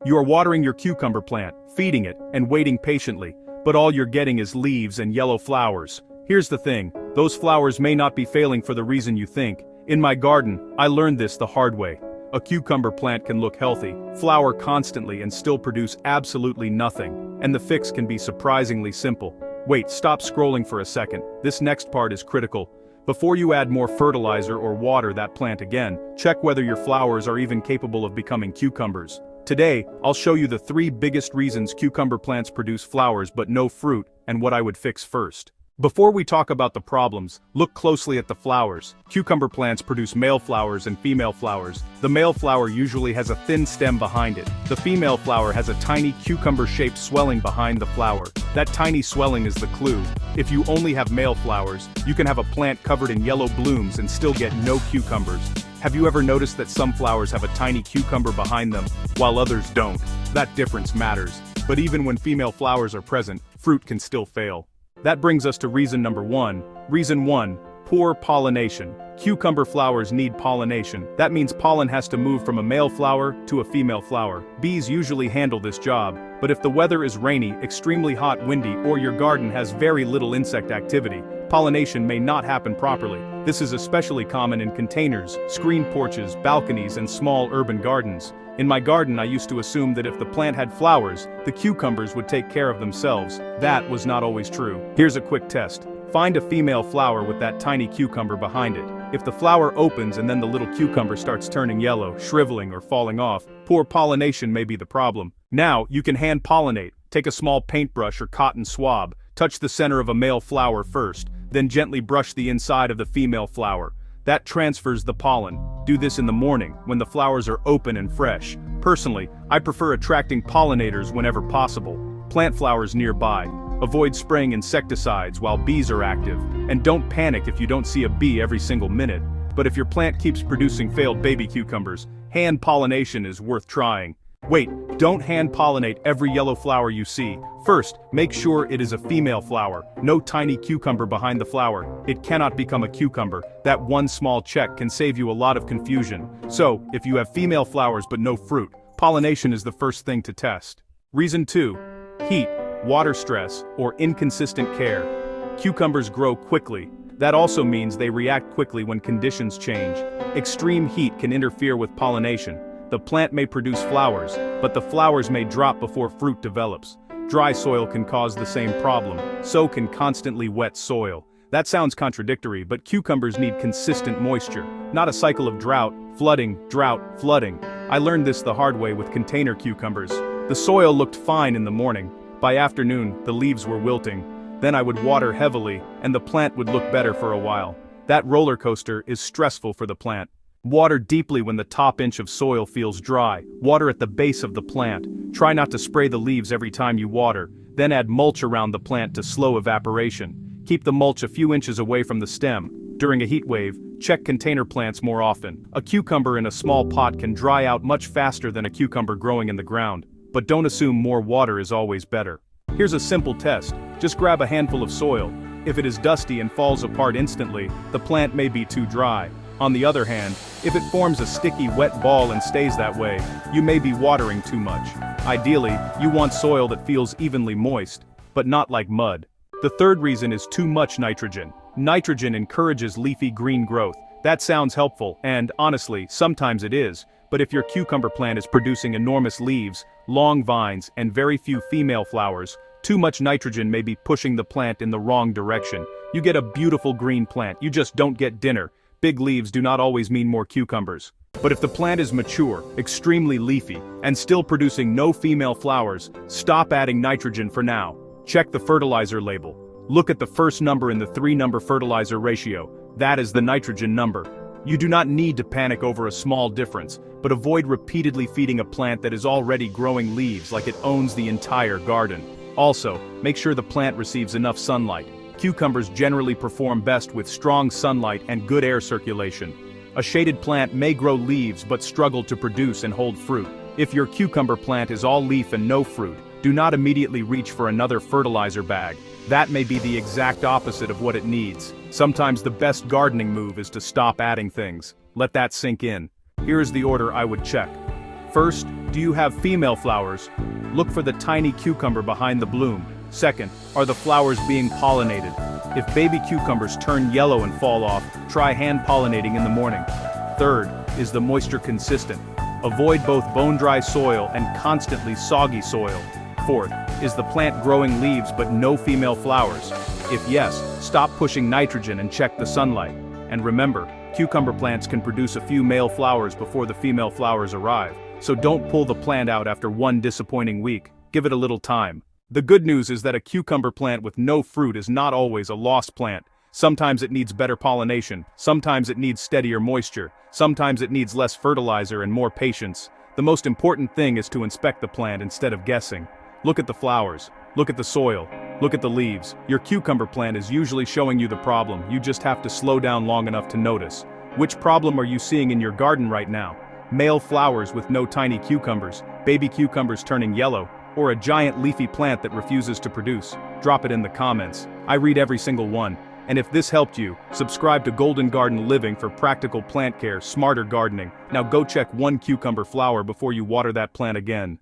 You are watering your cucumber plant, feeding it, and waiting patiently, but all you're getting is leaves and yellow flowers. Here's the thing, those flowers may not be failing for the reason you think. In my garden, I learned this the hard way. A cucumber plant can look healthy, flower constantly and still produce absolutely nothing, and the fix can be surprisingly simple. Wait, stop scrolling for a second, this next part is critical. Before you add more fertilizer or water that plant again, check whether your flowers are even capable of becoming cucumbers. Today, I'll show you the 3 biggest reasons cucumber plants produce flowers but no fruit, and what I would fix first. Before we talk about the problems, look closely at the flowers. Cucumber plants produce male flowers and female flowers. The male flower usually has a thin stem behind it. The female flower has a tiny cucumber-shaped swelling behind the flower. That tiny swelling is the clue. If you only have male flowers, you can have a plant covered in yellow blooms and still get no cucumbers. Have you ever noticed that some flowers have a tiny cucumber behind them, while others don't? That difference matters. But even when female flowers are present, fruit can still fail. That brings us to reason number 1. Reason 1. Poor pollination. Cucumber flowers need pollination. That means pollen has to move from a male flower to a female flower. Bees usually handle this job, but if the weather is rainy, extremely hot, windy, or your garden has very little insect activity, pollination may not happen properly. This is especially common in containers, screen porches, balconies, and small urban gardens. In my garden, I used to assume that if the plant had flowers, the cucumbers would take care of themselves. That was not always true. Here's a quick test. Find a female flower with that tiny cucumber behind it. If the flower opens and then the little cucumber starts turning yellow, shriveling, or falling off, poor pollination may be the problem. Now, you can hand pollinate. Take a small paintbrush or cotton swab, touch the center of a male flower first, then gently brush the inside of the female flower. That transfers the pollen. Do this in the morning, when the flowers are open and fresh. Personally, I prefer attracting pollinators whenever possible. Plant flowers nearby. Avoid spraying insecticides while bees are active, and don't panic if you don't see a bee every single minute. But if your plant keeps producing failed baby cucumbers, hand pollination is worth trying. Wait, don't hand pollinate every yellow flower you see. First, make sure it is a female flower, no tiny cucumber behind the flower. It cannot become a cucumber. That one small check can save you a lot of confusion. So, if you have female flowers but no fruit, pollination is the first thing to test. Reason 2. Heat, water stress, or inconsistent care. Cucumbers grow quickly. That also means they react quickly when conditions change. Extreme heat can interfere with pollination. The plant may produce flowers, but the flowers may drop before fruit develops. Dry soil can cause the same problem, so can constantly wet soil. That sounds contradictory, but cucumbers need consistent moisture, not a cycle of drought, flooding, flooding. I learned this the hard way with container cucumbers. The soil looked fine in the morning. By afternoon, the leaves were wilting. Then I would water heavily, and the plant would look better for a while. That roller coaster is stressful for the plant. Water deeply when the top inch of soil feels dry. Water at the base of the plant. Try not to spray the leaves every time you water. Then add mulch around the plant to slow evaporation. Keep the mulch a few inches away from the stem. During a heat wave, check container plants more often. A cucumber in a small pot can dry out much faster than a cucumber growing in the ground. But don't assume more water is always better. Here's a simple test. Just grab a handful of soil. If it is dusty and falls apart instantly, the plant may be too dry. On the other hand, if it forms a sticky, wet ball and stays that way, you may be watering too much. Ideally, you want soil that feels evenly moist, but not like mud. The third reason is too much nitrogen. Nitrogen encourages leafy green growth. That sounds helpful, and honestly, sometimes it is. But if your cucumber plant is producing enormous leaves, long vines, and very few female flowers, too much nitrogen may be pushing the plant in the wrong direction. You get a beautiful green plant, you just don't get dinner. Big leaves do not always mean more cucumbers. But if the plant is mature, extremely leafy, and still producing no female flowers, stop adding nitrogen for now. Check the fertilizer label. Look at the first number in the 3-number fertilizer ratio. That is the nitrogen number. You do not need to panic over a small difference, but avoid repeatedly feeding a plant that is already growing leaves like it owns the entire garden. Also, make sure the plant receives enough sunlight. Cucumbers generally perform best with strong sunlight and good air circulation. A shaded plant may grow leaves but struggle to produce and hold fruit. If your cucumber plant is all leaf and no fruit, do not immediately reach for another fertilizer bag. That may be the exact opposite of what it needs. Sometimes the best gardening move is to stop adding things. Let that sink in. Here is the order I would check. First, Do you have female flowers? Look for the tiny cucumber behind the bloom. Second, are the flowers being pollinated? If baby cucumbers turn yellow and fall off, try hand pollinating in the morning. Third, is the moisture consistent? Avoid both bone-dry soil and constantly soggy soil. Fourth, is the plant growing leaves but no female flowers? If yes, stop pushing nitrogen and check the sunlight. And remember, cucumber plants can produce a few male flowers before the female flowers arrive, so don't pull the plant out after one disappointing week. Give it a little time. The good news is that a cucumber plant with no fruit is not always a lost plant. Sometimes it needs better pollination, sometimes it needs steadier moisture, sometimes it needs less fertilizer and more patience. The most important thing is to inspect the plant instead of guessing. Look at the flowers, look at the soil, look at the leaves. Your cucumber plant is usually showing you the problem, you just have to slow down long enough to notice. Which problem are you seeing in your garden right now? Male flowers with no tiny cucumbers, baby cucumbers turning yellow, or a giant leafy plant that refuses to produce? Drop it in the comments. I read every single one. And if this helped you, subscribe to Golden Garden Living for practical plant care, smarter gardening. Now go check one cucumber flower before you water that plant again.